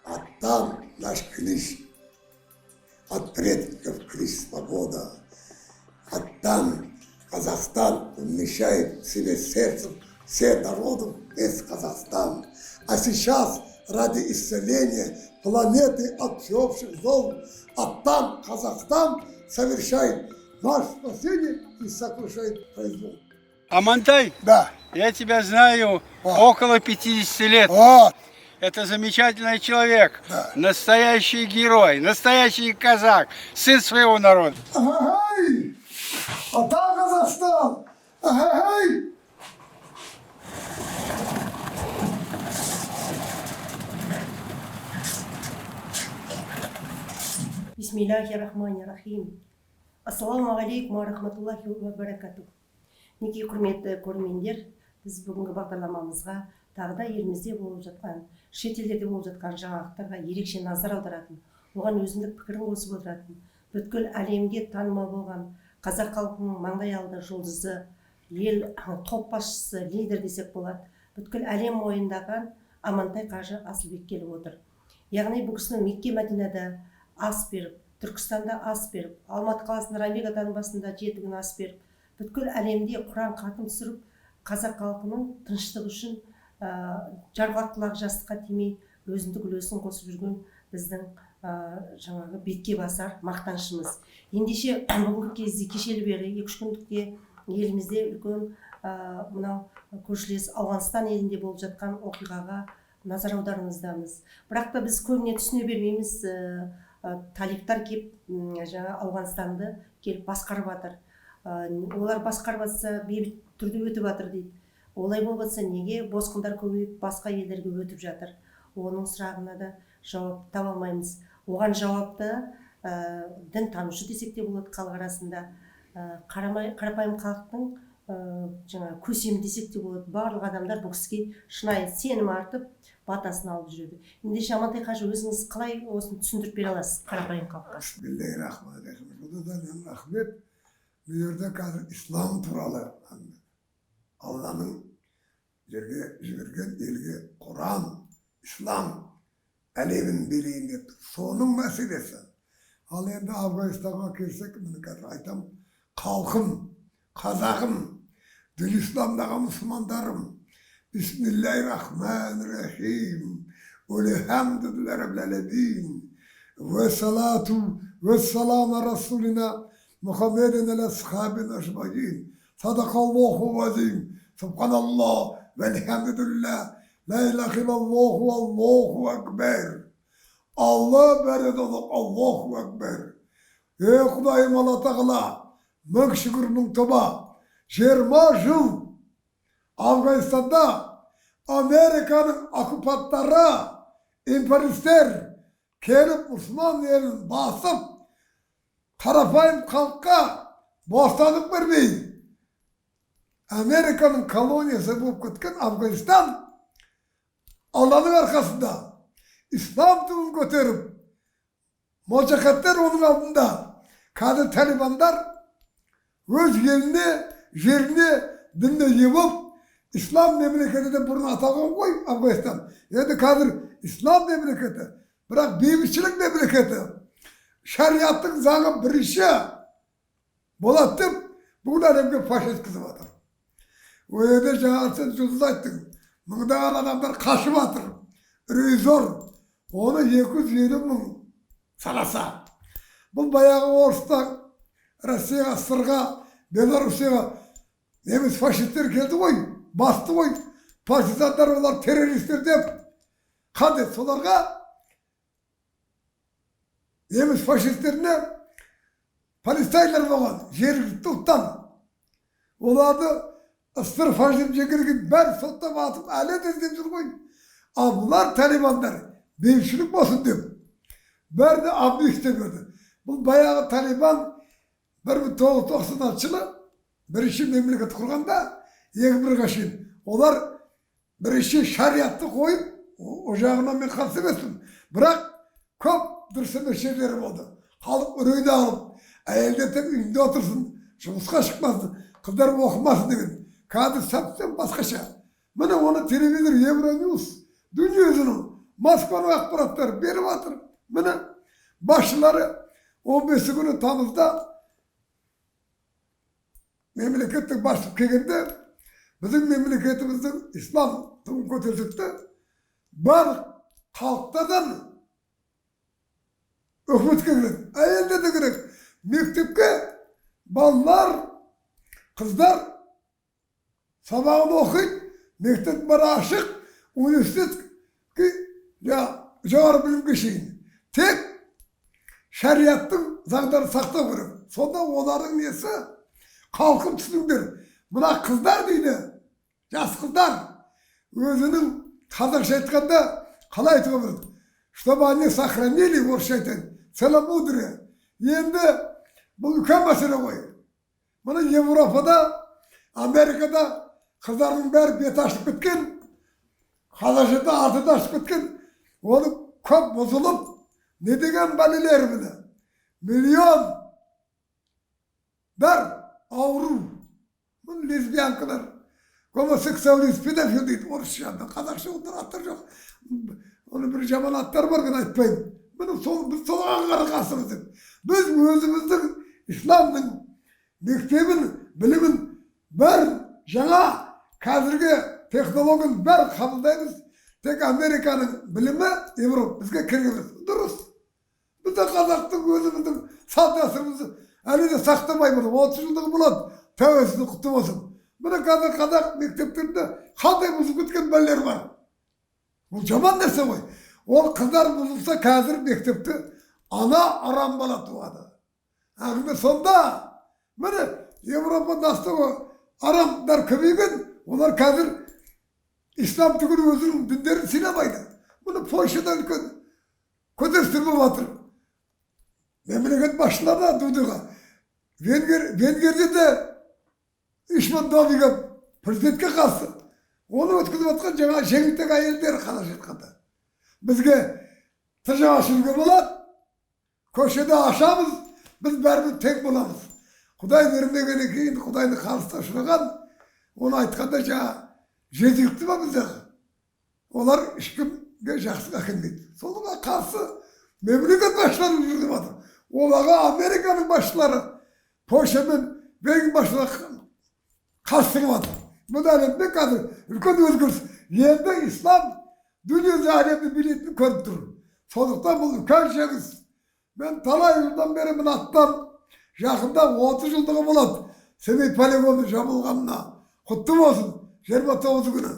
Оттам наш клич, от предков клич свобода. Оттам Казахстан вмещает в себе сердцем все народов весь Казахстан. А сейчас ради исцеления планеты от всеобщих зол, оттам Казахстан совершает наше спасение и сокрушает произвол. Амантай, Да. я тебя знаю Вот. около 50 лет. Вот. Это замечательный человек, Да. настоящий герой, настоящий казак, сын своего народа. Ай! Оттам Казахстан! Ай! Бисмиллахи-рахмани-рахим. Ассаламу-алейкум ва-рахматуллахи ва-баракатух. Неке құрметті көрермендер, біз бүгінгі бағдарламамызға тағы да елімізде болып жатқан, шетелдерде болып жатқан жаңалықтарға ерекше назар аударатын, оған өзіндік пікірін қосып отыратын, бүткіл әлемге танымал болған қазақ халқының маңдайалды жұлдызы, ел топ басшысы, лидер десек болады, бүткіл әлем мойындаған Амантай қажы Асылбек келіп отыр. Яғни бұл кісінің Мекке Мәдинада ас беріп, Түркістанда ас беріп, Алматы қаласында Рамига атаның басында жетігін ас беріп, бүткіл әлемде Құран хатым түсіріп, қазақ халқының тыныштығы үшін жарғақ құлақ жастыққа тимей өзіндік үлесін қосып жүрген біздің жаңағы бетке басар мақтанышымыз. Ендеше бүгінгі кезде кешелі бері 2-3 күндікте елімізде үлкен мынау көршілес Ауғанстан елінде болып жатқан оқиғаға назар аударыңыздамыз. Бірақ та біз көбіне түсіне бермейміз, талиптар келіп жаңа Ауғанстанды келіп басқарып жатыр. Олар басқарып жатса бейбіт түрде өтіп жатыр дейді. Олай болып жатса неге босқындар көбейіп басқа елдерге өтіп жатыр? Оның сұрағына да жауап таба алмаймыз. Оған жауапты дін танушы десек те болады халық арасында, қарапайым халықтың жаңа көсемі десек те болады. Барлық адамдар бұл кісіге шынайы сенім артып, батасын алып жүреді. Ендеше Амантай қажы, өзіңіз қалай осыны түсіндіріп бере аласыз қарапайым халыққа? Бисмиллахи-рахмани-рахим. Рахмет. Bu yerde қазір İslam туралы Алланың жерге жіберген елге Құран, İslam әлемін билейін деп соның мәселесі. Ал енді Афганистанға келсек, мен қазір айтам, халқым, қазағым, дін исламдағы мұсылмандарым, Bismillahirrahmanirrahim. Elhamdülillahi Rabbil alemin. Ve salatu ve selamu Resulina Muhammedin el ashabin ajmain. Sadakallahu azim. Subhanallah velhamdülillah. La ilahe illallah ve Allahu ekber. Allah berede oluk, Allahu ekber. Ey Kudayım Allah Teala, mük şükürünün toba, 20 yıl Afganistan'da Amerika'nın okupantları, emperyalistler gelip Müslüman yerini basıp tarafayım halka boşanlık vermeyi. Amerika'nın kolonyası bulup gitken Afganistan Allah'ın arkasında İslam tümünü götürüp mocakatlar onun altında kadın Talibanlar öz yerini dinle yıvıp İslam memleketi de burnu atağın koy Afganistan. Yani kadar İslam memleketi. Bırak beymişçilik memleketi. Şeriatın zağı bir işi. Bolattım. Bunlar hem faşist kızı vardır. O evde şahsen sözünüz açtın. Mıngdağın adamlar kaşı vardır. Rüzor. Onu 220 bin salasa. Bu bayağı Oğuz'dan Rusya'ya, Sırga, Belarusya'ya Nemiz faşistler geldi koy. Bastı koy. Partizanlar onlar teröristler deyip kadı solarga Nemiz faşistlerine Palestinler olan yeri tuttan. Olardı ıstır faşizm çekirken ben sotta batıp alet edip koy. Bunlar Talibanlar. Devşilik olsun deyip. Ben de abdi istemiyordu. Bu bayağı Taliban 1990 çılı bir işi memleket kurganda bir kaşın. Onlar bir işi şeriatı koyup ocağına ben karşı etsin. Bırak köp bir şeylerim oldu. Halk ürünü alıp elde tek ünlü otursun. Şumuska çıkmazdı. Kızlar okumasın dedim. Kadı sapsın başka şey. Bana onu televizyon Euronews dünya yüzünün Moskva'nın akbaratları berip atır. Mine başları 15 günü Tamız'da memleketlik başlık kelgende bizim memleketimizin İslam tüm kötüsükte bar halktadan hükümet gerek, ayelde de gerek. Mektepke ballar, kızlar sabahını okuyup mektep bana aşık, üniversitet ki ya жоғары білімге шейін. Tek şeriattың заңдарын сақтау керек. Сонда олардың несі? Халқым түсініңдер. Мына қыздар дейді, жас қыздар өзінің қазақша айтқанда қалай айтуға болады? Чтобы они сохранили, орысша айтады, целомудрие. Енді бұл үлкен мәселе ғой. Мына Европада, Америкада қыздардың бәрі беті ашып кеткен, қазақшада аты да ашып кеткен. Оны көп бұзылып, не деген бәлелер міне? Миллион бар ауру. Бұл лесбиянкалар, гомосексуалист, педофил дейді орысшада. Қазақша ондар аттар жоқ. Оны бір жаман аттар бар ғана айтпаймын. Біз солға қарасымыз деп. Біз өзіміздің исламның мектебін, білімін бір жаңа қазіргі технологияның бәрін қабылдаймыз. Тек Американың білімі Европа бізге кіргеміз. Дұрыс. Біз де қазақтың өзіміздің салт дәстүрімізді әлі де сақтамай бұны. 30 жылдығы болады. Тәуелсіздік құтты болсын. Міне қазір қазақ мектептерінде қандай бұзып кеткен балалар бар. Бұл жаман нәрсе ғой. Ол қыздар бұзылса қазір мектепте ана арам бала туады. Әңгіме сонда. Міне Европадастағы арамдар көбейген, олар қазір İslam түгіл өзінің діндерін сыйламайды. Бұны Польшада үлкен көтерістер болып жатыр. Мемлекет басшыларына Дудыға. Венгерде де Ишман Добиға президентке қалсы. Оны өткізіп жатқан жаңа жеңілтек әйелдер қалаш айтқанда. Бізге тыжа ашуға болады. Көшеде ашамыз, біз бәріміз тең боламыз. Құдай бермегеннен кейін Құдайды қалыста ұшыраған, оны айтқанда жаңа жетікті ма біздегі? Олар ешкімге жақсыға келмейді. Солға қарсы мемлекет басшылары жүргізіп жатыр. Оларға Американың басшылары, Польша мен Бельгия басшылары қарсы жатыр. Бұл әлемде қазір үлкен өзгеріс. Енді ислам дүниеде әлемді билейтін көріп тұр. Сондықтан бұл үлкен жеңіс. Мен талай жылдан бері мына аттан жақында 30 жылдығы болады. Семей полигоны жабылғанына құтты болсын. 29 күні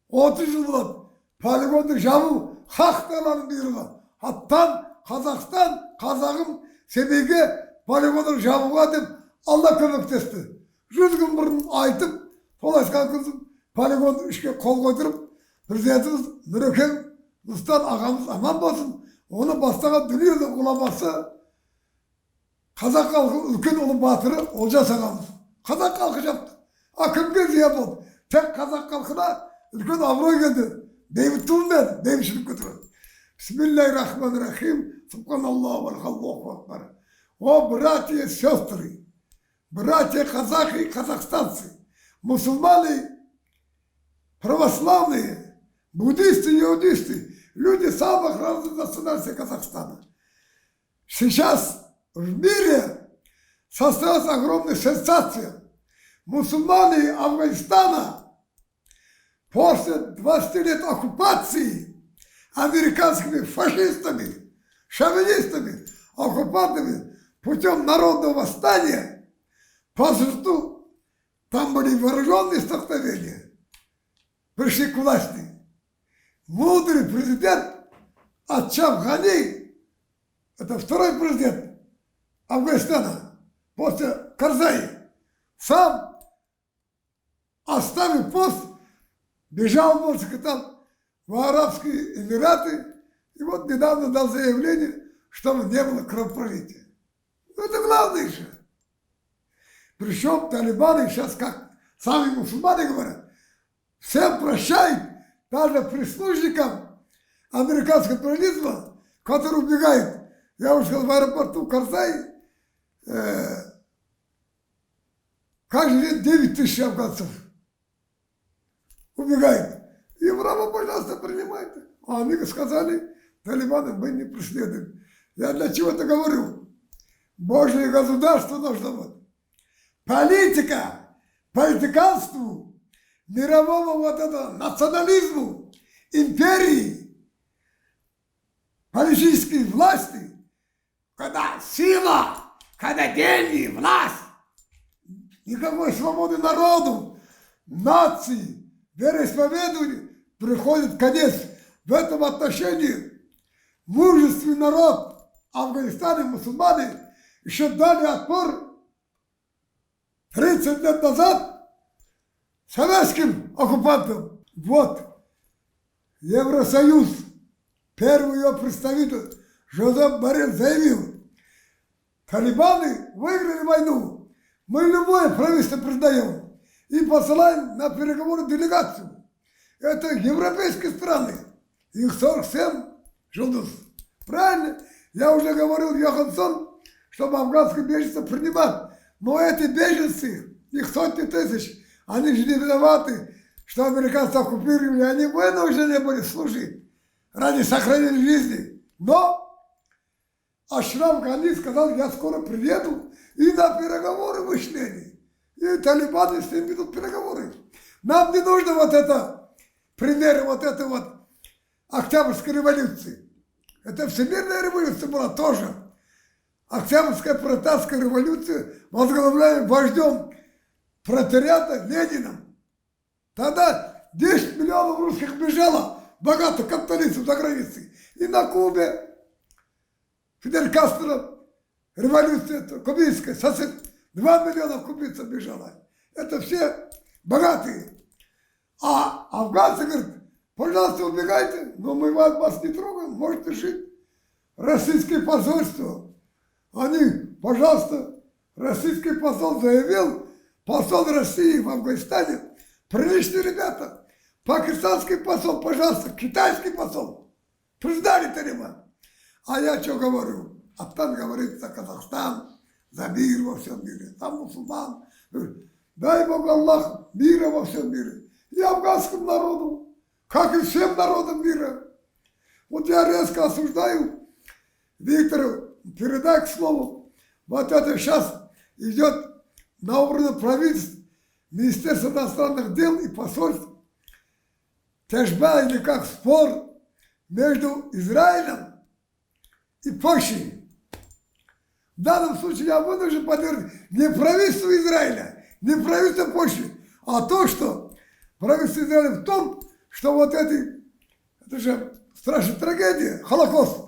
30 жыл болады. Полигонды жабу хақталарын бұйырға. Аттан Қазақстан, қазағым Семейге полигонды жабуға деп Алла көмектесті. 100 күн бұрын айтып, Толайскан кызым полигонды ішке қол қойдырып, президентіміз Нұрекең Нұрстан ағамыз аман болсын. Оны бастаған дүниенің ғұламасы қазақ халқы үлкен ұлы батыры Олжас ағамыз. Қазақ халқы жапты. Кімге зиян болды? Тек қазақ халқына үлкен абырой келді. Бейбіт туынмен бейбітшілік көтереді. Бисмиллахир-рахманир-рахим. Субханаллаху валхаллаху акбар. О, братья и сестры, братья казахи и казахстанцы, мусульмане, православные, буддисты и иудисты, люди самых разных национальностей Казахстана. Сейчас в мире состоялась огромная сенсация. Мусульмане Афганистана после 20 лет оккупации американскими фашистами, шовинистами, оккупантами путем народного восстания, по сути, там были вооруженные столкновения, пришли к власти. Мудрый президент Ачав Гани, это второй президент Афганистана, после Карзаи, сам, оставив пост, бежал, можно сказать, в Арабские Эмираты, и вот недавно дал заявление, чтобы не было кровопролития. Это главное еще. Причем талибаны сейчас, как сами мусульмане говорят, всем прощают, даже прислужникам американского терроризма, которые убегают. Я уже сказал, в аэропорту Карзай каждый день 9 тысяч афганцев убегает. Европа, пожалуйста, принимайте. А они сказали, талибаны мы не преследуем. Я для чего это говорю? Божье государство должно быть. Политика, политиканству, мировому вот это, национализму, империи, политической власти, когда сила, когда деньги, власть, никакой свободы народу, нации, вероисповеданию приходит конец. В этом отношении мужественный народ Афганистана, мусульмане, еще дали отпор 30 лет назад советским оккупантам. Вот Евросоюз, первый ее представитель Жозеп Боррелл заявил, талибаны выиграли войну, мы любое правительство признаем и посылаем на переговоры делегацию. Это европейские страны, их 47 Жулдус. Правильно? Я уже говорил, Йоханссон, чтобы афганских беженцев принимать. Но эти беженцы, их сотни тысяч, они же не виноваты, что американцы оккупировали, они вынуждены были служить ради сохранения жизни. Но Ашраф Гани сказал, я скоро приеду, и на переговоры вышли. И талибаны с ним ведут переговоры. Нам не нужно вот это, примеры вот этой вот Октябрьской революции. Это всемирная революция была тоже. Октябрьская пролетарская революция, возглавляем вождем пролетариата Лениным. Тогда 10 миллионов русских бежало, богатых капиталистов за границей. И на Кубе Фидель Кастро, революция кубинская, совсем 2 миллиона кубинцев бежало. Это все богатые. А афганцы говорят, пожалуйста, убегайте, но мы вас не трогаем, можете жить. Российское посольство. Они, пожалуйста, российский посол заявил, посол России в Афганистане, приличные ребята. Пакистанский посол, пожалуйста, китайский посол. Признали Талибан. А я что говорю? А там говорит за Казахстан, за мир во всем мире, за мусульман. Дай Бог Аллах мира во всем мире. И афганскому народу, как и всем народам мира. Вот я резко осуждаю Виктору, передай к слову, вот это сейчас идет на уровне правительств, Министерства иностранных дел и посольств, тяжба или как спор между Израилем и Польшей. В данном случае я вынужден поддерживать не правительство Израиля, не правительство Польши, а то, что правительство Израиля в том, что вот это же страшная трагедия, Холокост.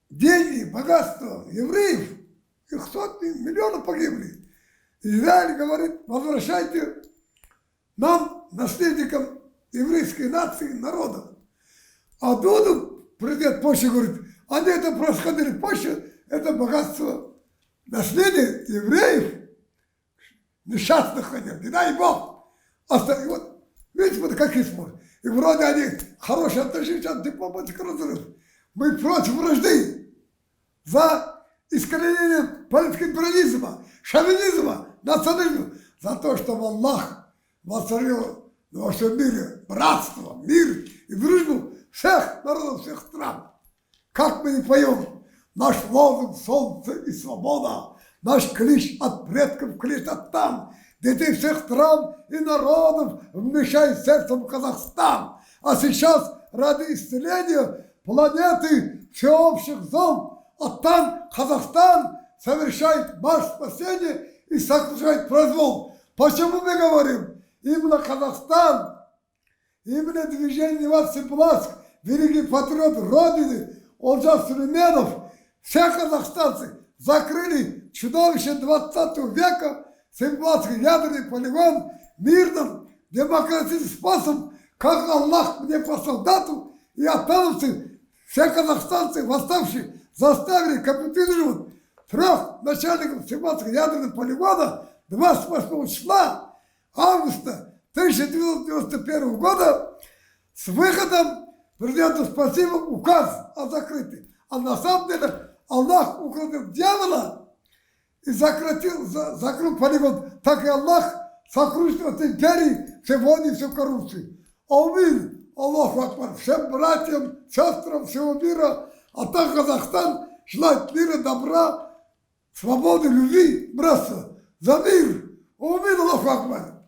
Деньги, богатство евреев, их сотни, миллионов погибли. Израиль говорит, возвращайте нам, наследникам еврейской нации, народа. А Дуду, президент Польши, говорит, они это происходили в Польше, это богатство, наследие евреев, несчастных, не дай Бог. И вот, видите, вот какие споры. И вроде они хорошие отношения, сейчас дипломатик разрыв. Мы против вражды, за искоренение политики империализма, шовинизма, национализма, за то, чтобы Аллах воцарил во всем мире братство, мир и дружбу всех народов, всех стран. Как мы не поем, наш лозунг солнце и свобода, наш клич от предков, клич от там, детей всех стран и народов вмещает сердцем Казахстан. А сейчас ради исцеления планеты всеобщих зол, а там Казахстан совершает марш спасения и совершает произвол. Почему мы говорим? Именно Казахстан, именно движение Неват Симпласк, великий патриот Родины, Олжас Сулейменов, все казахстанцы закрыли чудовище 20 века, Симпласский ядерный полигон, мирным, демократическим способом, как Аллах мне послал дату, и отталовцы, все казахстанцы, восставшие, заставили капитулировать 3 начальников Симпласского ядерного полигона 28 числа августа 1991 года с выходом президенту спасибо указ о закрытии. А на самом деле Аллах укротил дьявола и закрыл полигон. Так и Аллах сокрушил от империи все войны и всю коррупцию. Аминь. Аллаху Акбар. Всем братьям, сестрам всего мира, а так Казахстан желает мира, добра, свободы, любви, братства. За мир. Умин Аллаху Акбар.